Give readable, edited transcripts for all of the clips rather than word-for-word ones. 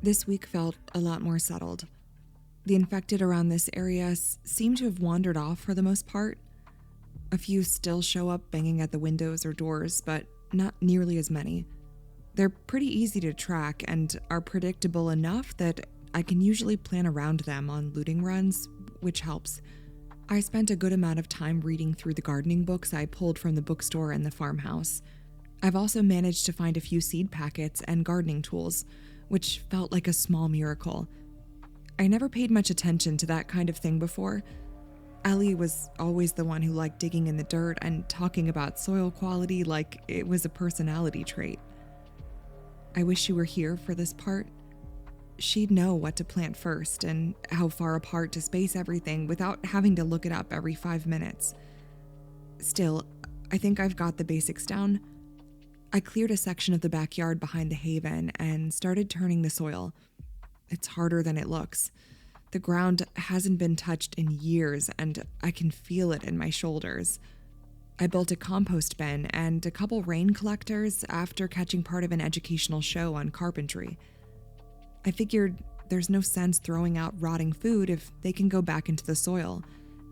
This week felt a lot more settled. The infected around this area seem to have wandered off for the most part. A few still show up banging at the windows or doors, but not nearly as many. They're pretty easy to track and are predictable enough that I can usually plan around them on looting runs, which helps. I spent a good amount of time reading through the gardening books I pulled from the bookstore and the farmhouse. I've also managed to find a few seed packets and gardening tools, which felt like a small miracle. I never paid much attention to that kind of thing before. Ellie was always the one who liked digging in the dirt and talking about soil quality like it was a personality trait. I wish she were here for this part. She'd know what to plant first and how far apart to space everything without having to look it up every 5 minutes. Still, I think I've got the basics down. I cleared a section of the backyard behind the haven and started turning the soil. It's harder than it looks. The ground hasn't been touched in years, and I can feel it in my shoulders. I built a compost bin and a couple rain collectors after catching part of an educational show on carpentry. I figured there's no sense throwing out rotting food if they can go back into the soil,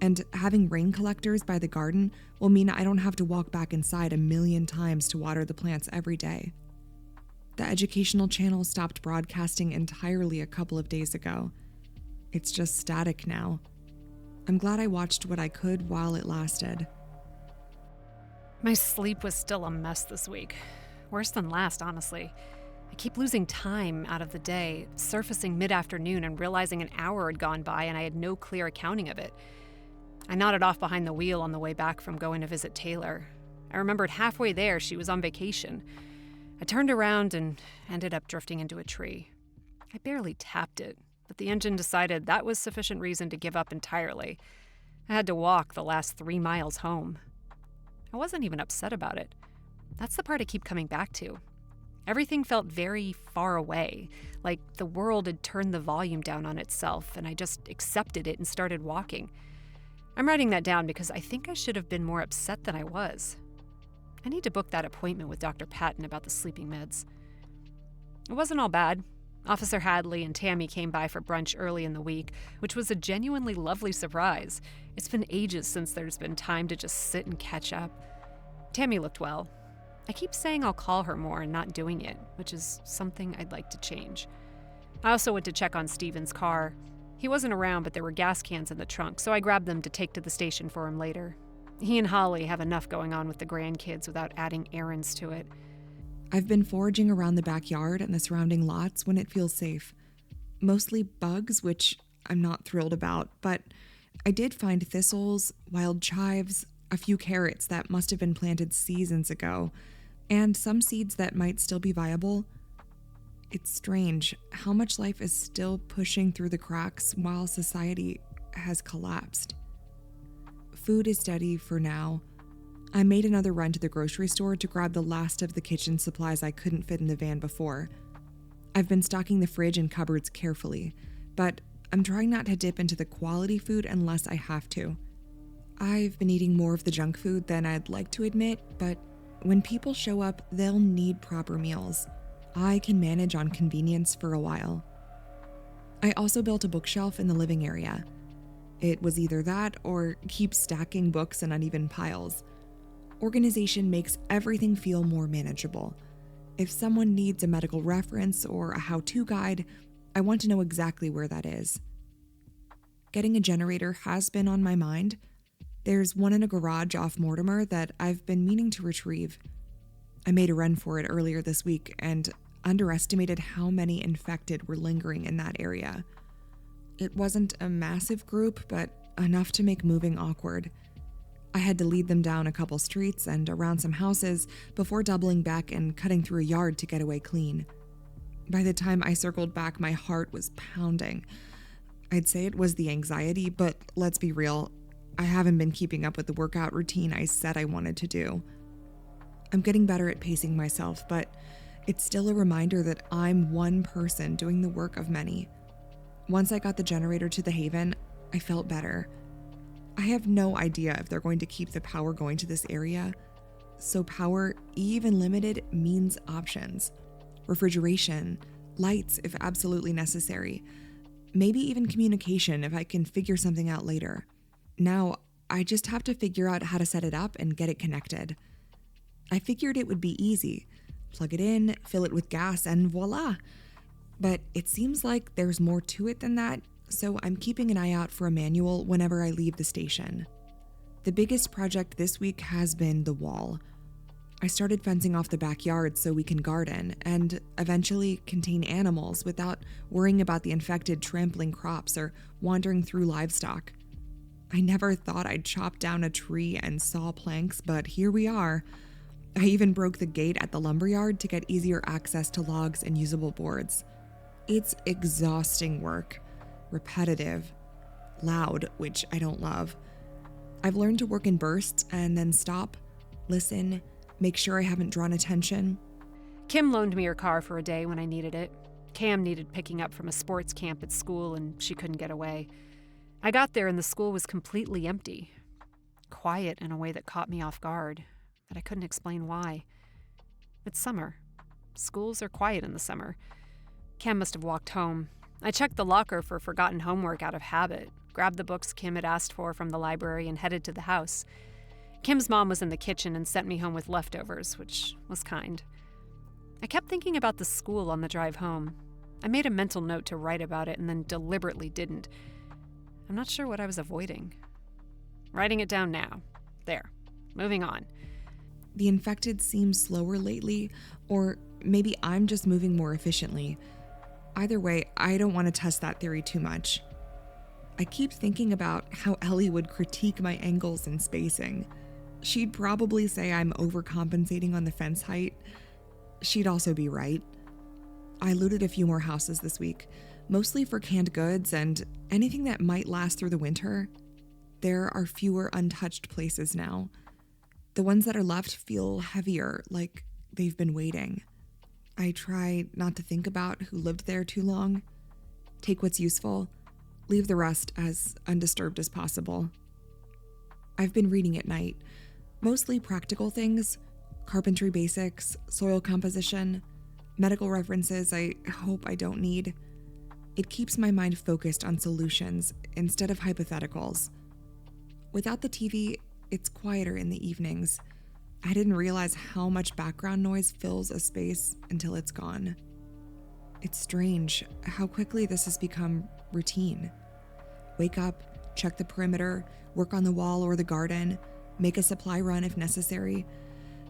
and having rain collectors by the garden will mean I don't have to walk back inside a million times to water the plants every day. The educational channel stopped broadcasting entirely a couple of days ago. It's just static now. I'm glad I watched what I could while it lasted. My sleep was still a mess this week. Worse than last, honestly. I keep losing time out of the day, surfacing mid-afternoon and realizing an hour had gone by and I had no clear accounting of it. I nodded off behind the wheel on the way back from going to visit Taylor. I remembered halfway there she was on vacation. I turned around and ended up drifting into a tree. I barely tapped it, but the engine decided that was sufficient reason to give up entirely. I had to walk the last 3 miles home. I wasn't even upset about it. That's the part I keep coming back to. Everything felt very far away, like the world had turned the volume down on itself, and I just accepted it and started walking. I'm writing that down because I think I should have been more upset than I was. I need to book that appointment with Dr. Patton about the sleeping meds. It wasn't all bad. Officer Hadley and Tammy came by for brunch early in the week, which was a genuinely lovely surprise. It's been ages since there's been time to just sit and catch up. Tammy looked well. I keep saying I'll call her more and not doing it, which is something I'd like to change. I also went to check on Steven's car. He wasn't around, but there were gas cans in the trunk, so I grabbed them to take to the station for him later. He and Holly have enough going on with the grandkids without adding errands to it. I've been foraging around the backyard and the surrounding lots when it feels safe. Mostly bugs, which I'm not thrilled about, but I did find thistles, wild chives, a few carrots that must have been planted seasons ago, and some seeds that might still be viable. It's strange how much life is still pushing through the cracks while society has collapsed. Food is steady for now. I made another run to the grocery store to grab the last of the kitchen supplies I couldn't fit in the van before. I've been stocking the fridge and cupboards carefully, but I'm trying not to dip into the quality food unless I have to. I've been eating more of the junk food than I'd like to admit, but when people show up, they'll need proper meals. I can manage on convenience for a while. I also built a bookshelf in the living area. It was either that or keep stacking books in uneven piles. Organization makes everything feel more manageable. If someone needs a medical reference or a how-to guide, I want to know exactly where that is. Getting a generator has been on my mind. There's one in a garage off Mortimer that I've been meaning to retrieve. I made a run for it earlier this week and underestimated how many infected were lingering in that area. It wasn't a massive group, but enough to make moving awkward. I had to lead them down a couple streets and around some houses before doubling back and cutting through a yard to get away clean. By the time I circled back, my heart was pounding. I'd say it was the anxiety, but let's be real, I haven't been keeping up with the workout routine I said I wanted to do. I'm getting better at pacing myself, but it's still a reminder that I'm one person doing the work of many. Once I got the generator to the haven, I felt better. I have no idea if they're going to keep the power going to this area, so power, even limited, means options. Refrigeration, lights if absolutely necessary, maybe even communication if I can figure something out later. Now, I just have to figure out how to set it up and get it connected. I figured it would be easy. Plug it in, fill it with gas, and voila! But it seems like there's more to it than that, so I'm keeping an eye out for a manual whenever I leave the station. The biggest project this week has been the wall. I started fencing off the backyard so we can garden and eventually contain animals without worrying about the infected trampling crops or wandering through livestock. I never thought I'd chop down a tree and saw planks, but here we are. I even broke the gate at the lumberyard to get easier access to logs and usable boards. It's exhausting work, repetitive, loud, which I don't love. I've learned to work in bursts and then stop, listen, make sure I haven't drawn attention. Kim loaned me her car for a day when I needed it. Cam needed picking up from a sports camp at school and she couldn't get away. I got there and the school was completely empty. Quiet in a way that caught me off guard, but I couldn't explain why. It's summer. Schools are quiet in the summer. Cam must have walked home. I checked the locker for forgotten homework out of habit, grabbed the books Kim had asked for from the library, and headed to the house. Kim's mom was in the kitchen and sent me home with leftovers, which was kind. I kept thinking about the school on the drive home. I made a mental note to write about it and then deliberately didn't. I'm not sure what I was avoiding. Writing it down now. There. Moving on. The infected seem slower lately, or maybe I'm just moving more efficiently. Either way, I don't want to test that theory too much. I keep thinking about how Ellie would critique my angles and spacing. She'd probably say I'm overcompensating on the fence height. She'd also be right. I looted a few more houses this week, mostly for canned goods and anything that might last through the winter. There are fewer untouched places now. The ones that are left feel heavier, like they've been waiting. I try not to think about who lived there too long. Take what's useful, leave the rest as undisturbed as possible. I've been reading at night, mostly practical things, carpentry basics, soil composition, medical references I hope I don't need. It keeps my mind focused on solutions instead of hypotheticals. Without the TV, it's quieter in the evenings. I didn't realize how much background noise fills a space until it's gone. It's strange how quickly this has become routine. Wake up, check the perimeter, work on the wall or the garden, make a supply run if necessary,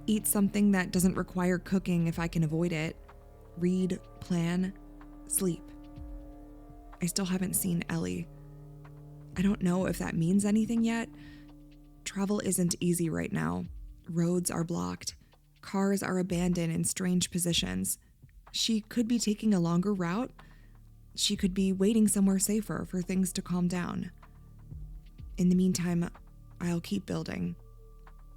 eat something that doesn't require cooking if I can avoid it, read, plan, sleep. I still haven't seen Ellie. I don't know if that means anything yet. Travel isn't easy right now. Roads are blocked. Cars are abandoned in strange positions. She could be taking a longer route. She could be waiting somewhere safer for things to calm down. In the meantime, I'll keep building.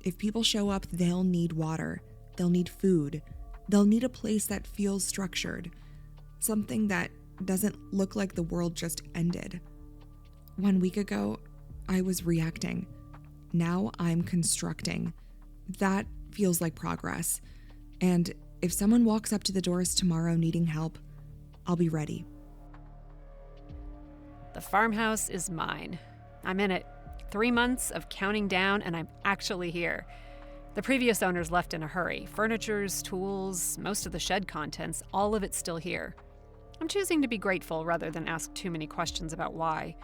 If people show up, they'll need water. They'll need food. They'll need a place that feels structured. Something that doesn't look like the world just ended. 1 week ago, I was reacting. Now I'm constructing. That feels like progress. And if someone walks up to the doors tomorrow needing help, I'll be ready. The farmhouse is mine. I'm in it. 3 months of counting down, and I'm actually here. The previous owners left in a hurry. Furnitures, tools, most of the shed contents, all of it's still here. I'm choosing to be grateful rather than ask too many questions about why.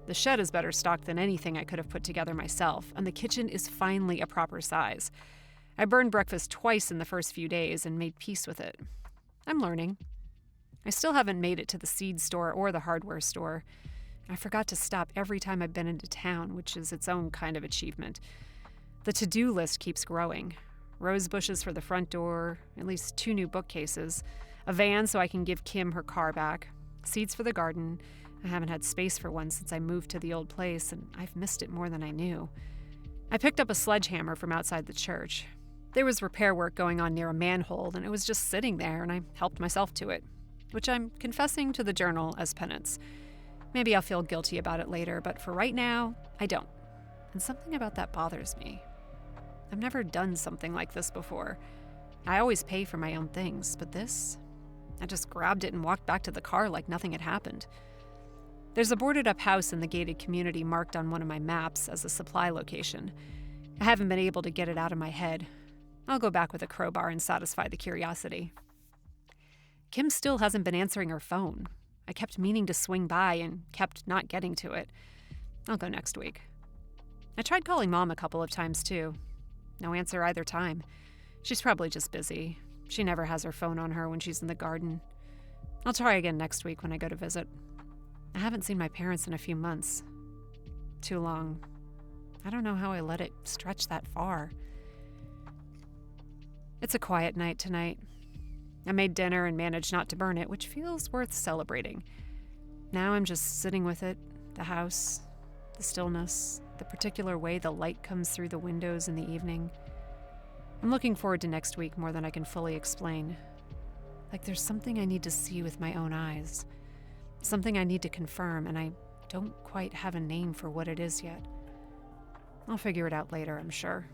The shed is better stocked than anything I could have put together myself, and the kitchen is finally a proper size. I burned breakfast twice in the first few days and made peace with it. I'm learning. I still haven't made it to the seed store or the hardware store. I forgot to stop every time I've been into town, which is its own kind of achievement. The to-do list keeps growing. Rose bushes for the front door, at least 2 new bookcases, a van so I can give Kim her car back, seeds for the garden. I haven't had space for one since I moved to the old place, and I've missed it more than I knew. I picked up a sledgehammer from outside the church. There was repair work going on near a manhole, and it was just sitting there, and I helped myself to it, which I'm confessing to the journal as penance. Maybe I'll feel guilty about it later, but for right now, I don't. And something about that bothers me. I've never done something like this before. I always pay for my own things, but this? I just grabbed it and walked back to the car like nothing had happened. There's a boarded-up house in the gated community marked on one of my maps as a supply location. I haven't been able to get it out of my head. I'll go back with a crowbar and satisfy the curiosity. Kim still hasn't been answering her phone. I kept meaning to swing by and kept not getting to it. I'll go next week. I tried calling Mom a couple of times, too. No answer either time. She's probably just busy. She never has her phone on her when she's in the garden. I'll try again next week when I go to visit. I haven't seen my parents in a few months. Too long. I don't know how I let it stretch that far. It's a quiet night tonight. I made dinner and managed not to burn it, which feels worth celebrating. Now I'm just sitting with it, the house, the stillness, the particular way the light comes through the windows in the evening. I'm looking forward to next week more than I can fully explain. Like there's something I need to see with my own eyes. Something I need to confirm, and I don't quite have a name for what it is yet. I'll figure it out later, I'm sure.